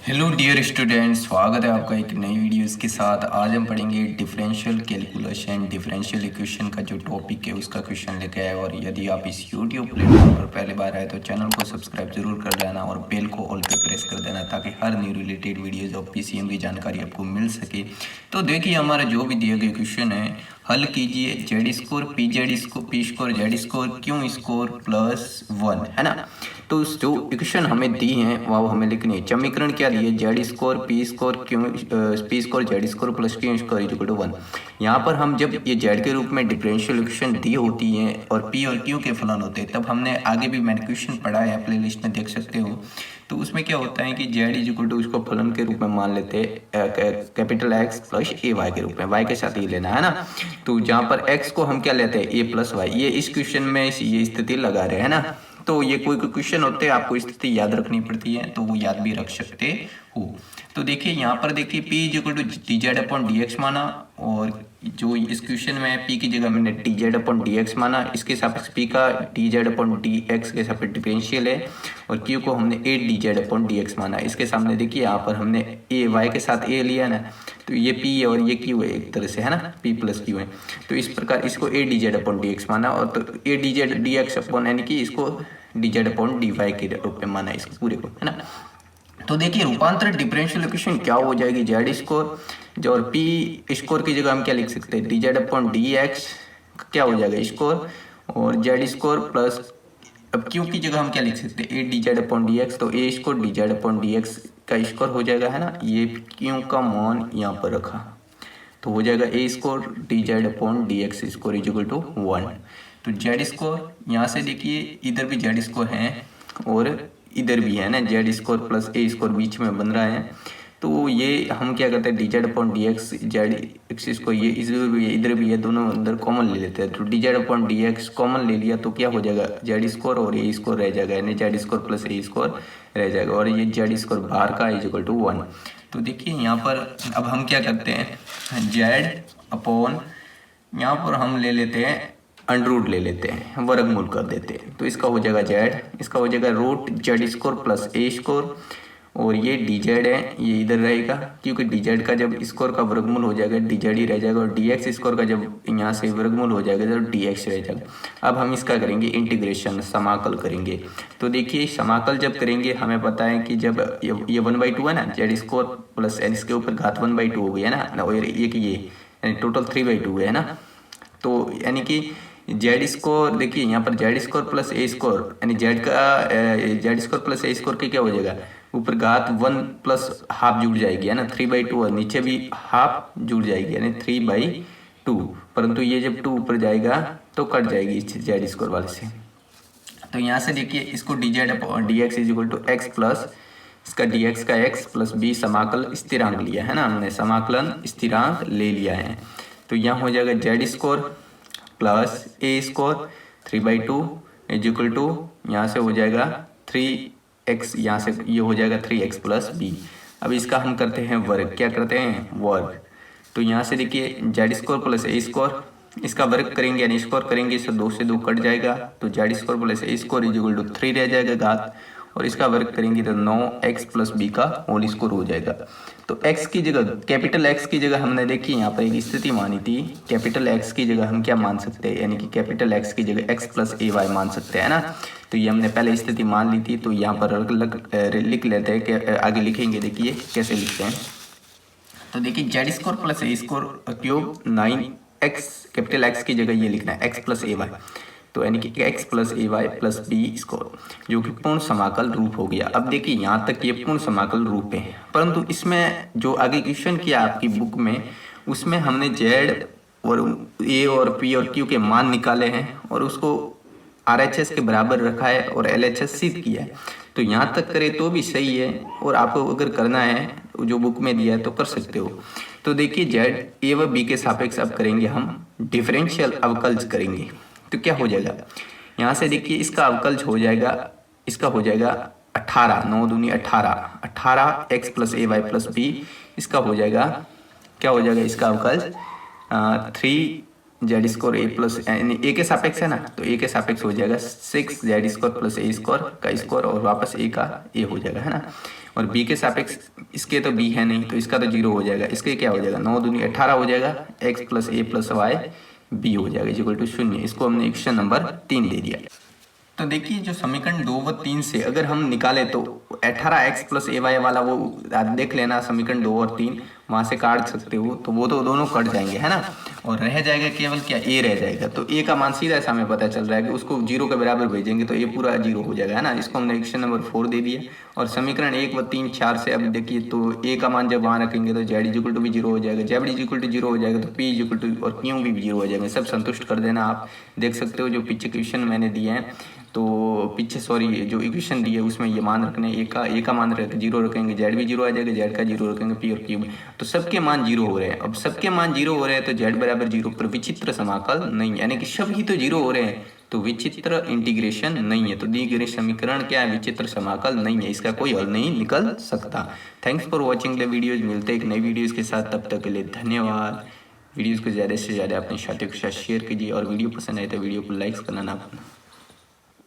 Hello dear student, स्वागत है आपका एक नई वीडियोस के साथ। आज हम पढ़ेंगे डिफरेंशियल कैलकुलेशन, डिफरेंशियल इक्वेशन का जो टॉपिक है उसका क्वेश्चन लेके आए। और यदि आप इस यूट्यूब प्लेटफॉर्म पर पहली बार आए तो चैनल को सब्सक्राइब जरूर कर देना और बेल को ऑल पे प्रेस कर देना ताकि हर new related videos of PCM की जानकारी आपको मिल सके। तो देखिए, हमारा जो भी दिए गए क्वेश्चन है, हल कीजिए। Z square P Z square P square Z score Q score plus 1, है ना। तो जो इक्वेशन हमें दी हैं वो हमें लिखनी है। समीकरण क्या दिए? Z square P square Q P square Z score plus Q square equal to 1। यहाँ पर हम जब ये जेड के रूप में डिफरेंशियल इक्वेशन दी होती हैं और पी और क्यू के फलन होते हैं, तब हमने आगे भी मैंने क्वेश्चन पढ़ा है, प्ले लिस्ट में देख सकते हो। तो उसमें क्या होता है कि जेड इज इक्वल टू उसको फलन के रूप में मान लेते हैं, कैपिटल एक्स प्लस ए वाई के रूप में, वाई के साथ ही लेना है ना। तो जहाँ पर एक्स को हम क्या लेते हैं? ए प्लस वाई। ये इस क्वेश्चन में ये स्थिति लगा रहे हैं ना। तो ये कोई क्वेश्चन होते हैं आपको स्थिति याद रखनी पड़ती है, तो वो याद भी रख सकते हो। तो देखिए, यहाँ पर देखिए P is equal to d Z upon D x माना, और जो इस क्वेश्चन में P की जगह मैंने D Z upon D x माना। इसके सापेक्ष P का D Z upon D x के सापेक्ष डिफरेंशियल है, और Q को हमने A D Z upon D x माना। इसके सामने देखिए यहाँ पर हमने ए वाई के साथ ए लिया ना, तो ये P है और ये Q है एक तरह से, है ना, P प्लस Q है। तो इस प्रकार इसको a D Z upon D x माना, और तो a D z d x upon यानी कि इसको d Z upon d y के रूप में माना इसको पूरे को, है ना। तो देखिए, रूपांतरित डिफरेंशियल इक्वेशन क्या हो जाएगी? जेड स्कोर जो और पी स्कोर की जगह हम क्या लिख सकते हैं? D Z upon D X क्या हो जाएगा? स्कोर, और जेड स्कोर प्लस, अब क्यू की जगह हम क्या लिख सकते हैं? A D Z upon D X. तो A score D Z upon D x का स्कोर हो जाएगा, है ना। ये क्यू का मान यहाँ पर रखा, तो हो जाएगा A score D Z upon D X score is equal to 1। तो जेड स्कोर यहाँ से देखिए, इधर भी जेड स्कोर है और इधर भी है ना, जेड स्कोर प्लस ए स्कोर बीच में बन रहा है। तो ये हम क्या करते हैं? D Z upon D x, Z x score ये इधर भी है, दोनों अंदर कॉमन ले लेते हैं। तो D Z upon D x common ले लिया तो क्या हो जाएगा? जेड स्कोर और ए स्कोर रह जाएगा, यानी जेड स्कोर प्लस ए स्कोर रह जाएगा, और ये जेड स्कोर बाहर का इज इक्वल टू 1। तो देखिए यहाँ पर अब हम क्या करते हैं? जेड अपॉन यहाँ पर हम ले लेते हैं अंडरूट ले लेते हैं, वर्गमूल कर देते हैं। तो इसका हो जाएगा जेड, इसका हो जाएगा रूट जेड स्कोर प्लस ए स्कोर, और ये डी जेड है, ये इधर रहेगा, क्योंकि डी जेड का जब स्कोर का वर्गमूल हो जाएगा डी जेड ही रह जाएगा, और डी एक्स स्कोर का जब यहाँ से वर्गमूल हो जाएगा तो डी एक्स रह जाएगा। अब हम इसका करेंगे इंटीग्रेशन, समाकल करेंगे। तो देखिए, समाकल जब करेंगे हमें पता है कि जब ये 1/2 है ना, जेड स्कोर प्लस एन इसके ऊपर घात 1/2 हो गई है ना, और ये टोटल 3/2 है ना। तो यानी कि जेड स्कोर देखिए यहाँ पर जेड स्कोर प्लस ए स्कोर, यानी जेड स्कोर प्लस ए स्कोर के क्या हो जाएगा? ऊपर घात 1 प्लस हाफ जुड़ जाएगी, है ना, 3/2, और नीचे भी हाफ जुड़ जाएगी, यानी 3/2। परंतु ये जब 2 ऊपर जाएगा तो कट जाएगी इस जेड स्कोर वाले से। तो यहाँ से देखिए, इसको d z d x is equal to x plus इसका डी एक्स का एक्स प्लस बी समाकल स्थिरांक लिया है ना, हमने समाकलन स्थिरांक ले लिया है। तो यहाँ हो जाएगा z score plus A square 3/2 is equal to, यहाँ से हो जाएगा 3x, यहाँ से ये हो जाएगा 3x प्लस बी। अब इसका हम करते हैं वर्ग, क्या करते हैं? वर्ग। तो यहाँ से देखिए, जेड स्कोर प्लस ए स्कोर, इसका वर्ग करेंगे यानी स्कोर करेंगे, इससे 2 से 2 कट जाएगा, तो z score plus A square is equal to 3 रह जाएगा घात, और इसका वर्ग करेंगे तो 9x प्लस बी का होल स्कोर हो जाएगा। तो x की जगह, कैपिटल X की जगह हमने देखी यहाँ पर एक स्थिति मानी थी, कैपिटल X की जगह हम क्या मान सकते हैं? यानी कि कैपिटल X की जगह x प्लस ए वाई मान सकते हैं ना। तो ये हमने पहले स्थिति मान ली थी, तो यहाँ पर लिख लेते हैं कि आगे लिखेंगे, देखिए कैसे लिखते हैं। तो देखिए, जेड स्कोर प्लस ए score cube 9x, capital X की जगह ये लिखना है x प्लस ए वाई, तो यानी कि x प्लस ए वाई प्लस बी स्कोर, जो कि पूर्ण समाकल रूप हो गया। अब देखिए, यहाँ तक ये पूर्ण समाकल रूप है, परंतु इसमें जो आगे क्वेश्चन किया आपकी बुक में, उसमें हमने z और a और p और q के मान निकाले हैं, और उसको RHS के बराबर रखा है और LHS सिद्ध किया है। तो यहाँ तक करे तो भी सही है, और आपको अगर करना है जो बुक में दिया है तो कर सकते हो। तो देखिए, z a व b के सापेक्ष अब करेंगे हम डिफरेंशियल अवकलज करेंगे। तो क्या हो जाएगा? यहाँ से देखिए, इसका अवकलज हो जाएगा, इसका हो जाएगा 18, 9 दूनी 18 x प्लस ए वाई प्लस बी, इसका हो जाएगा, क्या हो जाएगा इसका अवकलज? 3 जेड स्कोर ए प्लस, यानी ए के सापेक्ष है ना, तो ए के सापेक्ष हो जाएगा 6 जेड स्कोर प्लस ए स्कोर का स्कोर, और वापस ए का ए हो जाएगा, है ना। और बी के सापेक्ष इसके तो b है नहीं तो इसका तो 0 हो जाएगा। इसके क्या हो जाएगा, 9 दूनी 18 हो जाएगा, x plus a plus y b हो जाएगा इक्वल टू 0। इसको हमने इक्वेशन नंबर 3 दे दिया। तो देखिए जो समीकरण 2 व 3 से अगर हम निकाले तो 18x प्लस ए वाई वाला वो देख लेना, समीकरण 2 और 3 वहाँ से काट सकते हो, तो वो तो दोनों कट जाएंगे है ना, और रह जाएगा केवल क्या, ए रह जाएगा। तो ए का मान सीधा ऐसा हमें पता चल रहा है कि उसको 0 के बराबर भेजेंगे तो ए पूरा 0 हो जाएगा है ना। इसको हमने इक्वेशन नंबर 4 दे दिया। और समीकरण 1 व 3 4 से अब देखिए तो ए का मान जब वहाँ रखेंगे तो जेड इक्वल टू भी 0 हो जाएगा, जेड इक्वल टू 0 हो जाएगा, तो पी इक्वल टू और क्यू भी 0 हो जाएगा। सब संतुष्ट कर देना। आप देख सकते हो जो पीछे क्वेश्चन मैंने दिए हैं, तो पीछे जो इक्वेशन दी है उसमें ये मान रखने, ए का मान 0 रखेंगे, जेड भी 0 आ जाएगा, जेड का 0 रखेंगे, पी और क्यू। तो सबके मान 0 हो रहे हैं। अब सबके मान 0 हो रहे हैं तो जेड बराबर 0 पर विचित्र समाकल नहीं, यानी कि सभी तो 0 हो रहे हैं तो विचित्र इंटीग्रेशन नहीं है। तो दी गई समीकरण क्या है, विचित्र समाकल नहीं है, इसका कोई हल नहीं निकल सकता। Thanks for watching the videos. मिलते हैं एक नई वीडियोज के साथ, तब तक के लिए धन्यवाद। वीडियोज़ को ज़्यादा से ज़्यादा अपने साथियों के साथ शेयर कीजिए और वीडियो पसंद आए तो वीडियो को लाइक करना ना भूलना।